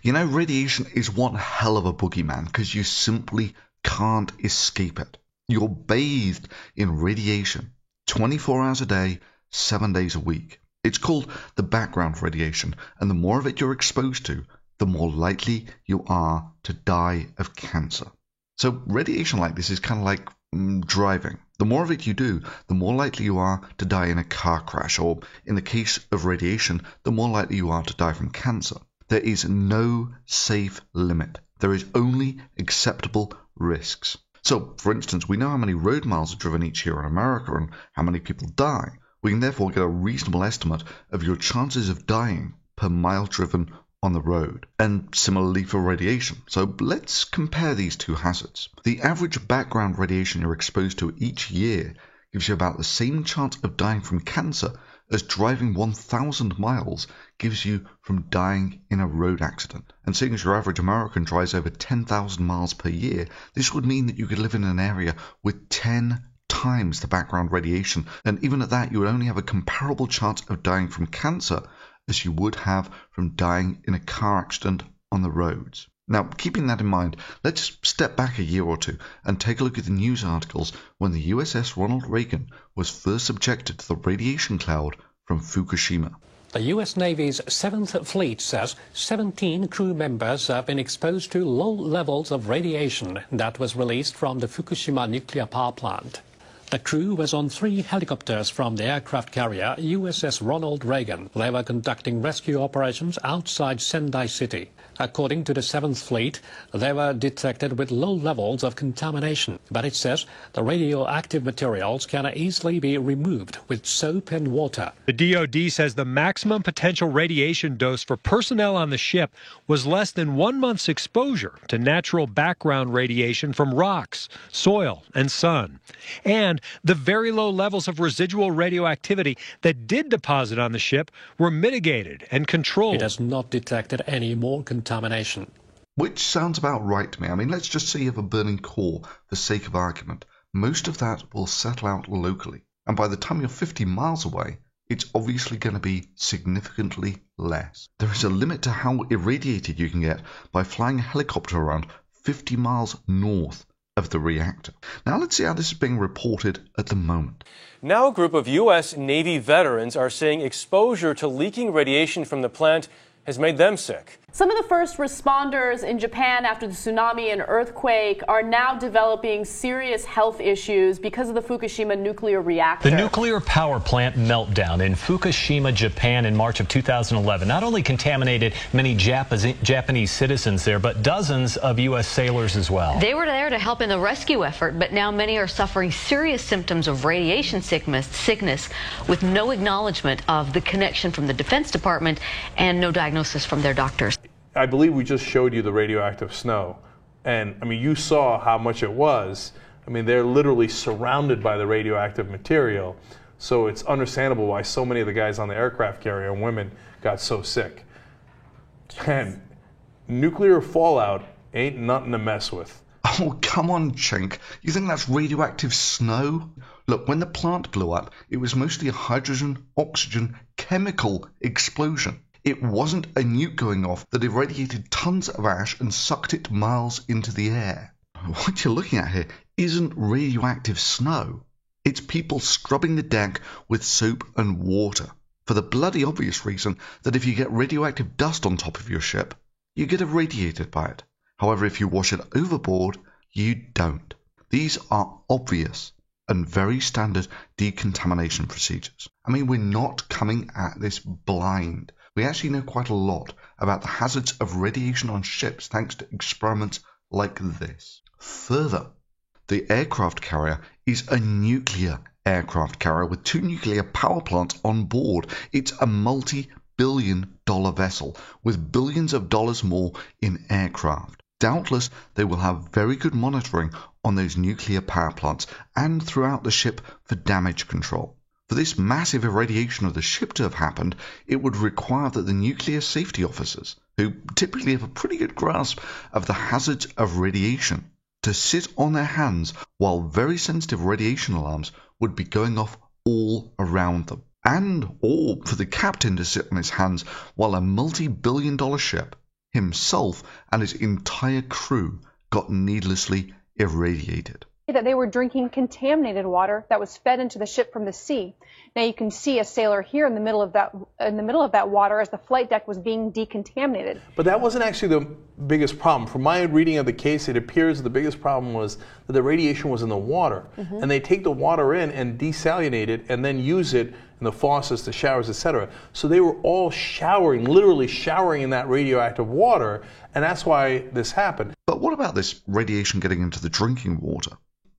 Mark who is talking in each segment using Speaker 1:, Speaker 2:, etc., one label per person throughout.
Speaker 1: You know, radiation is one hell of a boogeyman because you simply can't escape it. You're bathed in radiation 24 hours a day, 7 days a week. It's called the background radiation, and the more of it you're exposed to, the more likely you are to die of cancer. So radiation like this is kind of like driving. The more of it you do, the more likely you are to die in a car crash, or in the case of radiation, the more likely you are to die from cancer. There is no safe limit. There is only acceptable risks. So, for instance, we know how many road miles are driven each year in America and how many people die. We can therefore get a reasonable estimate of your chances of dying per mile driven on the road, and similarly for radiation. So let's compare these two hazards. The average background radiation you're exposed to each year gives you about the same chance of dying from cancer as driving 1,000 miles gives you from dying in a road accident. And seeing as your average American drives over 10,000 miles per year, this would mean that you could live in an area with 10 times the background radiation, and even at that you would only have a comparable chance of dying from cancer as you would have from dying in a car accident on the roads. Now, keeping that in mind, let's step back a year or two and take a look at the news articles when the USS Ronald Reagan was first subjected to the radiation cloud from Fukushima.
Speaker 2: The U.S. Navy's 7th Fleet says 17 crew members have been exposed to low levels of radiation that was released from the Fukushima nuclear power plant. The crew was on 3 helicopters from the aircraft carrier USS Ronald Reagan. They were conducting rescue operations outside Sendai City. According to the 7th Fleet, they were detected with low levels of contamination, but it says the radioactive materials can easily be removed with soap and water.
Speaker 3: The DoD says the maximum potential radiation dose for personnel on the ship was less than 1 month's exposure to natural background radiation from rocks, soil, and sun. And the very low levels of residual radioactivity that did deposit on the ship were mitigated and controlled.
Speaker 2: It has not detected any more contamination.
Speaker 1: Which sounds about right to me. I mean, let's just say you have a burning core for sake of argument. Most of that will settle out locally. And by the time you're 50 miles away, it's obviously going to be significantly less. There is a limit to how irradiated you can get by flying a helicopter around 50 miles north of the reactor. Now let's see how this is being reported at the moment.
Speaker 4: Now a group of U.S. Navy veterans are saying exposure to leaking radiation from the plant has made them sick.
Speaker 5: Some of the first responders in Japan after the tsunami and earthquake are now developing serious health issues because of the Fukushima nuclear reactor.
Speaker 6: The nuclear power plant meltdown in Fukushima, Japan in March of 2011 not only contaminated many Japanese citizens there, but dozens of U.S. sailors as well.
Speaker 7: They were there to help in the rescue effort, but now many are suffering serious symptoms of radiation sickness with no acknowledgement of the connection from the Defense Department and no diagnosis from their doctors.
Speaker 8: I believe we just showed you the radioactive snow, and I mean, you saw how much it was. I mean, they're literally surrounded by the radioactive material, so it's understandable why so many of the guys on the aircraft carrier and women got so sick. And nuclear fallout ain't nothing to mess with.
Speaker 1: Oh, come on, Chink. You think that's radioactive snow? Look, when the plant blew up, it was mostly a hydrogen-oxygen chemical explosion. It wasn't a nuke going off that irradiated tons of ash and sucked it miles into the air. What you're looking at here isn't radioactive snow. It's people scrubbing the deck with soap and water, for the bloody obvious reason that if you get radioactive dust on top of your ship, you get irradiated by it. However, if you wash it overboard, you don't. These are obvious and very standard decontamination procedures. I mean, we're not coming at this blind. We actually know quite a lot about the hazards of radiation on ships thanks to experiments like this. Further, the aircraft carrier is a nuclear aircraft carrier with 2 nuclear power plants on board. It's a multi-billion-dollar vessel with billions of dollars more in aircraft. Doubtless, they will have very good monitoring on those nuclear power plants and throughout the ship for damage control. For this massive irradiation of the ship to have happened, it would require that the nuclear safety officers, who typically have a pretty good grasp of the hazards of radiation, to sit on their hands while very sensitive radiation alarms would be going off all around them. And or for the captain to sit on his hands while a multi-billion-dollar ship himself and his entire crew got needlessly irradiated.
Speaker 9: That they were drinking contaminated water that was fed into the ship from the sea. Now you can see a sailor here in the middle of that water as the flight deck was being decontaminated.
Speaker 8: But that wasn't actually the biggest problem. From my reading of the case, it appears the biggest problem was that the radiation was in the water. And they take the water in and desalinate it and then use it in the faucets, the showers, etc. So they were all showering, literally showering in that radioactive water, and that's why this happened.
Speaker 1: But what about this radiation getting into the drinking water?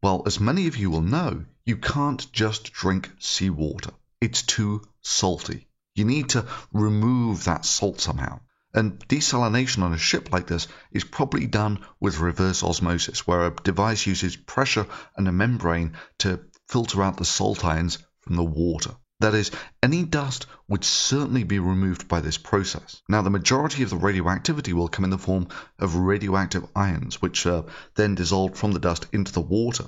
Speaker 1: Well, as many of you will know, you can't just drink seawater. It's too salty. You need to remove that salt somehow. And desalination on a ship like this is probably done with reverse osmosis, where a device uses pressure and a membrane to filter out the salt ions from the water. That is, any dust would certainly be removed by this process. Now, the majority of the radioactivity will come in the form of radioactive ions, which are then dissolved from the dust into the water.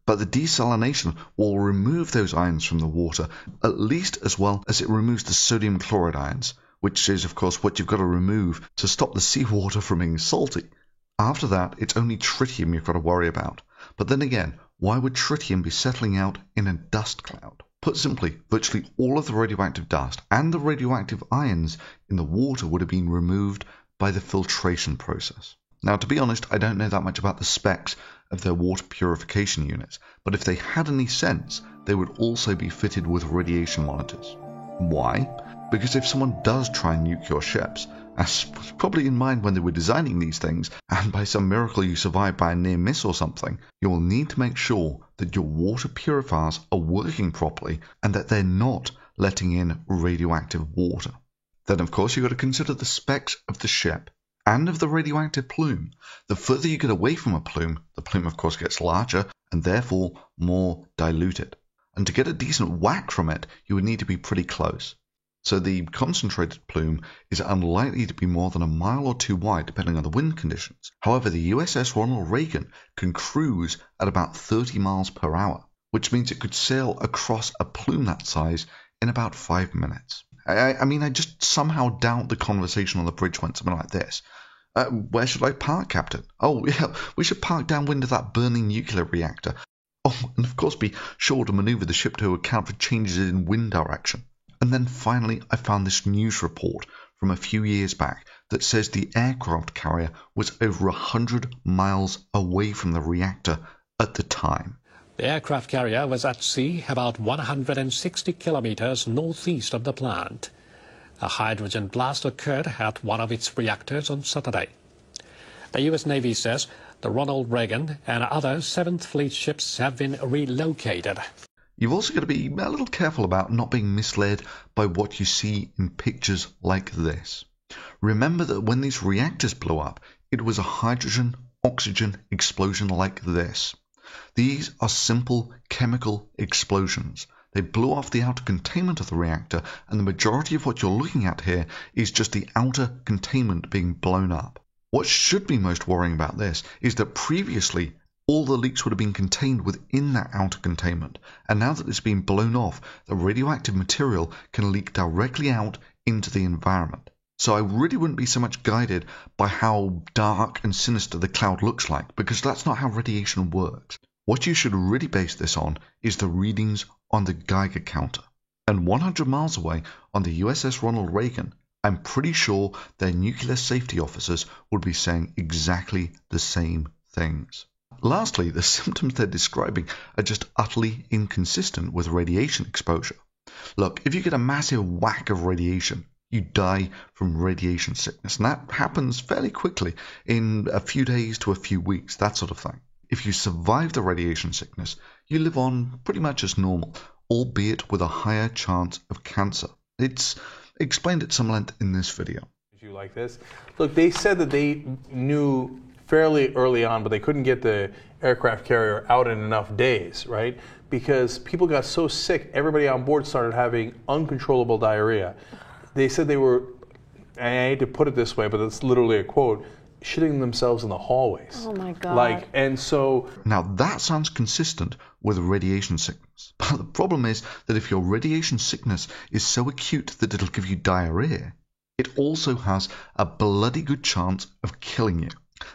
Speaker 1: But the desalination will remove those ions from the water at least as well as it removes the sodium chloride ions, which is, of course, what you've got to remove to stop the seawater from being salty. After that, it's only tritium you've got to worry about. But then again, why would tritium be settling out in a dust cloud? Put simply, virtually all of the radioactive dust and the radioactive ions in the water would have been removed by the filtration process. Now, to be honest, I don't know that much about the specs of their water purification units, but if they had any sense, they would also be fitted with radiation monitors. Why? Because if someone does try and nuke your ships, as was probably in mind when they were designing these things, and by some miracle you survive by a near miss or something, you will need to make sure that your water purifiers are working properly and that they're not letting in radioactive water. Then of course you've got to consider the specs of the ship and of the radioactive plume. The further you get away from a plume, the plume of course gets larger and therefore more diluted. And to get a decent whack from it, you would need to be pretty close. So the concentrated plume is unlikely to be more than a mile or two wide depending on the wind conditions. However, the USS Ronald Reagan can cruise at about 30 miles per hour, which means it could sail across a plume that size in about 5 minutes. I mean, I just somehow doubt the conversation on the bridge went something like this. Where should I park, Captain? Oh, yeah, we should park downwind of that burning nuclear reactor. Oh, and of course be sure to maneuver the ship to account for changes in wind direction. And then finally, I found this news report from a few years back that says the aircraft carrier was over 100 miles away from the reactor at the time.
Speaker 2: The aircraft carrier was at sea about 160 kilometers northeast of the plant. A hydrogen blast occurred at one of its reactors on Saturday. The U.S. Navy says the Ronald Reagan and other 7th Fleet ships have been relocated.
Speaker 1: You've also got to be a little careful about not being misled by what you see in pictures like this. Remember that when these reactors blew up, it was a hydrogen-oxygen explosion like this. These are simple chemical explosions. They blew off the outer containment of the reactor, and the majority of what you're looking at here is just the outer containment being blown up. What should be most worrying about this is that previously all the leaks would have been contained within that outer containment, and now that it's been blown off, the radioactive material can leak directly out into the environment. So I really wouldn't be so much guided by how dark and sinister the cloud looks like, because that's not how radiation works. What you should really base this on is the readings on the Geiger counter. And 100 miles away on the USS Ronald Reagan, I'm pretty sure their nuclear safety officers would be saying exactly the same things. Lastly, the symptoms they're describing are just utterly inconsistent with radiation exposure. Look, if you get a massive whack of radiation, you die from radiation sickness, and that happens fairly quickly in a few days to a few weeks, that sort of thing. If you survive the radiation sickness, you live on pretty much as normal, albeit with a higher chance of cancer. It's explained at some length in this video.
Speaker 8: You like this? Look, they said that they knew fairly early on, but they couldn't get the aircraft carrier out in enough days, right? Because people got so sick, everybody on board started having uncontrollable diarrhea. They said they were, and I hate to put it this way, but it's literally a quote, shitting themselves in the hallways.
Speaker 5: Oh my God.
Speaker 8: And so...
Speaker 1: Now that sounds consistent with radiation sickness. But the problem is that if your radiation sickness is so acute that it'll give you diarrhea, it also has a bloody good chance of killing you.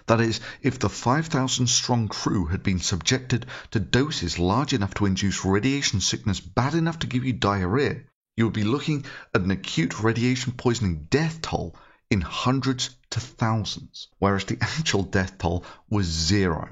Speaker 1: That is, if the 5,000-strong crew had been subjected to doses large enough to induce radiation sickness bad enough to give you diarrhea, you would be looking at an acute radiation poisoning death toll in hundreds to thousands, whereas the actual death toll was 0.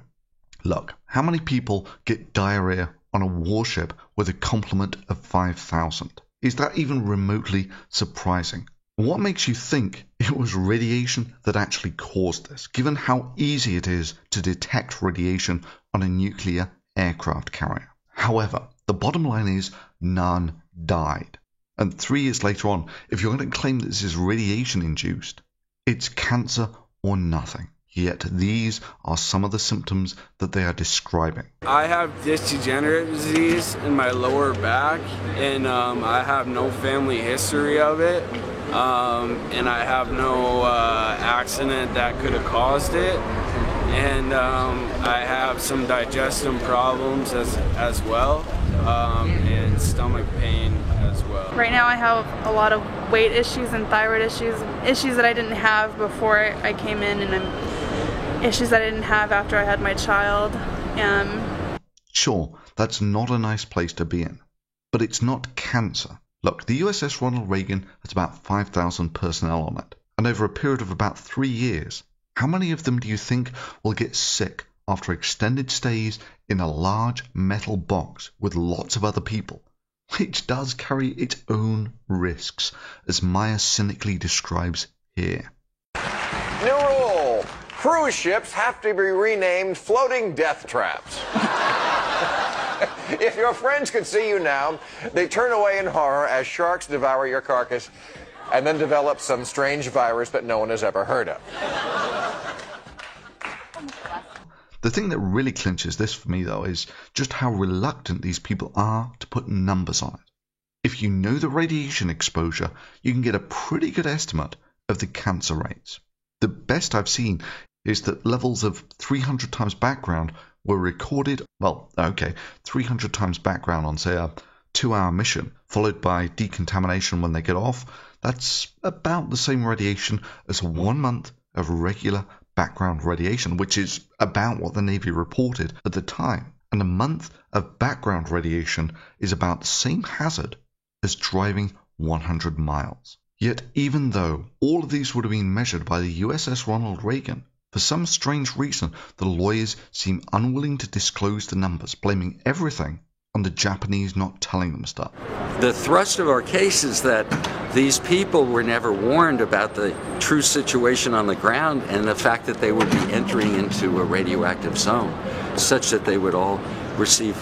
Speaker 1: Look, how many people get diarrhea on a warship with a complement of 5,000? Is that even remotely surprising? What makes you think it was radiation that actually caused this, given how easy it is to detect radiation on a nuclear aircraft carrier? However, the bottom line is none died. And 3 years later on, if you're going to claim that this is radiation induced, it's cancer or nothing. Yet these are some of the symptoms that they are describing.
Speaker 10: I have disc degenerative disease in my lower back, and I have no family history of it. And I have no accident that could have caused it, and I have some digestive problems as well, and stomach pain as well.
Speaker 11: Right now I have a lot of weight issues and thyroid issues that I didn't have before I came in, and issues that I didn't have after I had my child.
Speaker 1: Sure, that's not a nice place to be in, but it's not cancer. Look, the USS Ronald Reagan has about 5,000 personnel on it, and over a period of about 3 years, how many of them do you think will get sick after extended stays in a large metal box with lots of other people, which does carry its own risks, as Maya cynically describes here?
Speaker 12: New rule: cruise ships have to be renamed floating death traps. If your friends could see you now, they turn away in horror as sharks devour your carcass and then develop some strange virus that no one has ever heard of.
Speaker 1: The thing that really clinches this for me, though, is just how reluctant these people are to put numbers on it. If you know the radiation exposure, you can get a pretty good estimate of the cancer rates. The best I've seen is that levels of 300 times background were recorded, 300 times background on, say, a 2-hour mission, followed by decontamination when they get off. That's about the same radiation as 1 month of regular background radiation, which is about what the Navy reported at the time. And a month of background radiation is about the same hazard as driving 100 miles. Yet even though all of these would have been measured by the USS Ronald Reagan, for some strange reason, the lawyers seem unwilling to disclose the numbers, blaming everything on the Japanese not telling them stuff.
Speaker 13: The thrust of our case is that these people were never warned about the true situation on the ground and the fact that they would be entering into a radioactive zone, such that they would all receive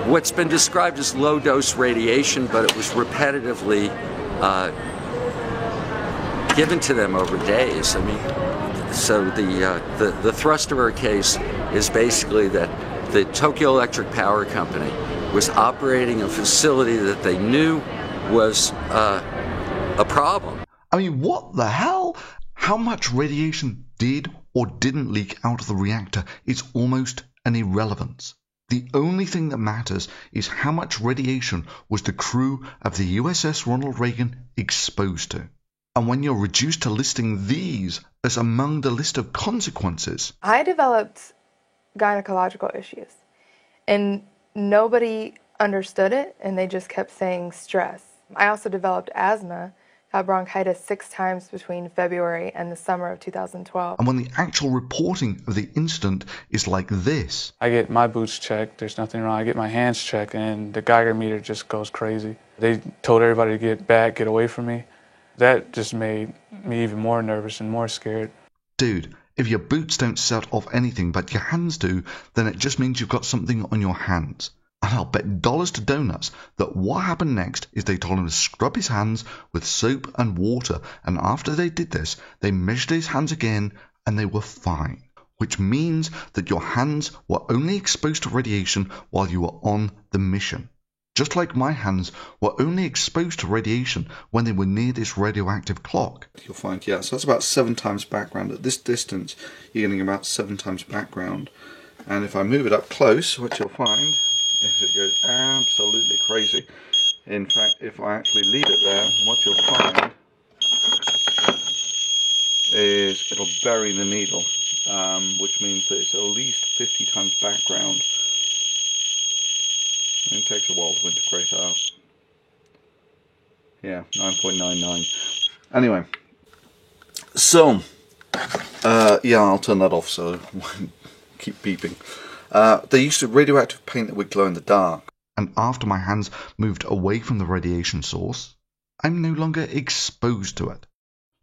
Speaker 13: what's been described as low-dose radiation, but it was repetitively given to them over days. I mean, so the thrust of our case is basically that the Tokyo Electric Power Company was operating a facility that they knew was a problem.
Speaker 1: I mean, what the hell? How much radiation did or didn't leak out of the reactor is almost an irrelevance. The only thing that matters is how much radiation was the crew of the USS Ronald Reagan exposed to. And when you're reduced to listing these as among the list of consequences...
Speaker 14: I developed gynecological issues, and nobody understood it, and they just kept saying stress. I also developed asthma, got bronchitis 6 times between February and the summer of 2012.
Speaker 1: And when the actual reporting of the incident is like this...
Speaker 15: I get my boots checked, there's nothing wrong. I get my hands checked, and the Geiger meter just goes crazy. They told everybody to get back, get away from me. That just made me even more nervous and more scared.
Speaker 1: Dude, if your boots don't set off anything but your hands do, then it just means you've got something on your hands. And I'll bet dollars to donuts that what happened next is they told him to scrub his hands with soap and water, and after they did this, they measured his hands again and they were fine. Which means that your hands were only exposed to radiation while you were on the mission. Just like my hands were only exposed to radiation when they were near this radioactive clock. You'll find, yeah, so that's about 7 times background. At this distance, you're getting about 7 times background. And if I move it up close, what you'll find is it goes absolutely crazy. In fact, if I actually leave it there, what you'll find is it'll bury the needle, which means that it's at least 50 times background. It takes a while to integrate that. Yeah, 9.99. Anyway, so, yeah, I'll turn that off so it won't keep beeping. They used a radioactive paint that would glow in the dark, and after my hands moved away from the radiation source, I'm no longer exposed to it.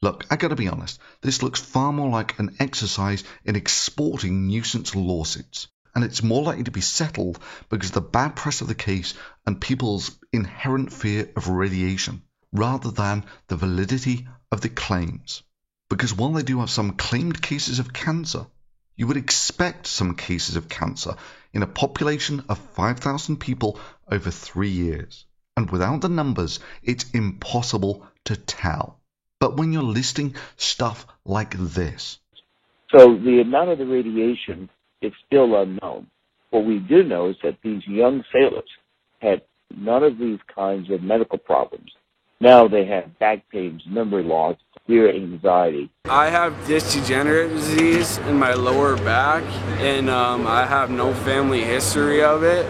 Speaker 1: Look, I gotta be honest, this looks far more like an exercise in exporting nuisance lawsuits, and it's more likely to be settled because of the bad press of the case and people's inherent fear of radiation, rather than the validity of the claims. Because while they do have some claimed cases of cancer, you would expect some cases of cancer in a population of 5,000 people over 3 years. And without the numbers, it's impossible to tell. But when you're listing stuff like this...
Speaker 16: So the amount of the radiation is still unknown. What we do know is that these young sailors had none of these kinds of medical problems. Now they have back pains, memory loss, severe anxiety.
Speaker 10: I have disc degenerative disease in my lower back, and I have no family history of it,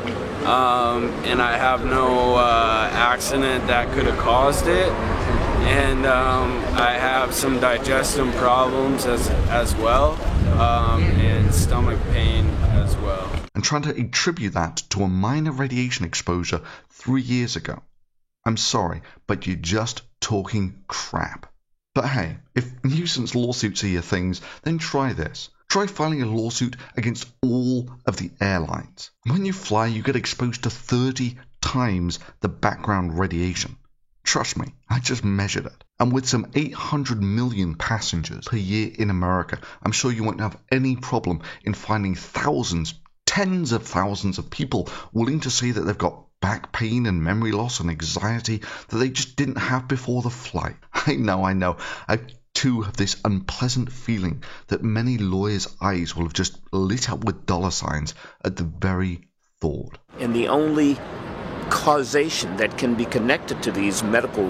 Speaker 10: and I have no accident that could have caused it, and I have some digestive problems as well, and stomach pain as well.
Speaker 1: And trying to attribute that to a minor radiation exposure 3 years ago. I'm sorry, but you're just talking crap. But hey, if nuisance lawsuits are your things, then try this. Try filing a lawsuit against all of the airlines. When you fly, you get exposed to 30 times the background radiation. Trust me, I just measured it. And with some 800 million passengers per year in America, I'm sure you won't have any problem in finding thousands, tens of thousands of people willing to say that they've got back pain and memory loss and anxiety that they just didn't have before the flight. I know. I too have this unpleasant feeling that many lawyers' eyes will have just lit up with dollar signs at the very thought.
Speaker 17: And the only causation that can be connected to these medical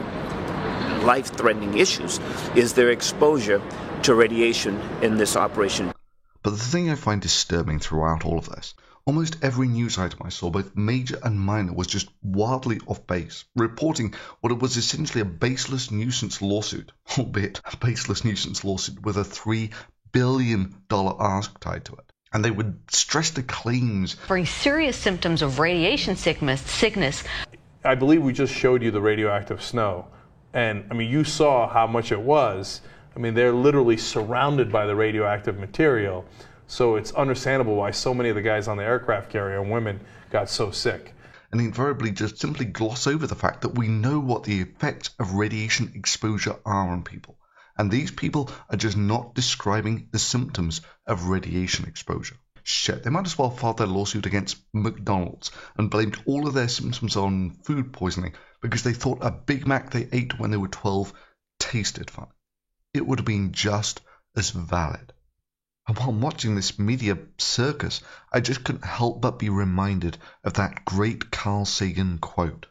Speaker 17: life-threatening issues is their exposure to radiation in this operation.
Speaker 1: But the thing I find disturbing throughout all of this, almost every news item I saw, both major and minor, was just wildly off base, reporting what it was essentially a baseless nuisance lawsuit, albeit a baseless nuisance lawsuit with a $3 billion ask tied to it. And they would stress the claims.
Speaker 7: For serious symptoms of radiation sickness.
Speaker 8: I believe we just showed you the radioactive snow. And, I mean, you saw how much it was. I mean, they're literally surrounded by the radioactive material. So it's understandable why so many of the guys on the aircraft carrier and women got so sick.
Speaker 1: And invariably just simply gloss over the fact that we know what the effects of radiation exposure are on people. And these people are just not describing the symptoms of radiation exposure. Shit, they might as well filed their lawsuit against McDonald's and blamed all of their symptoms on food poisoning because they thought a Big Mac they ate when they were 12 tasted funny. It would have been just as valid. And while watching this media circus, I just couldn't help but be reminded of that great Carl Sagan quote.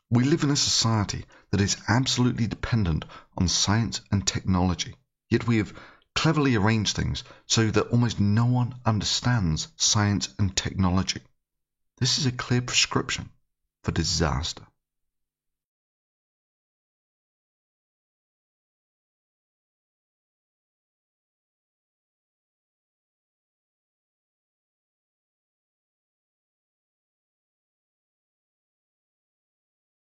Speaker 1: We live in a society that is absolutely dependent on science and technology, yet we have cleverly arranged things so that almost no one understands science and technology. This is a clear prescription for disaster.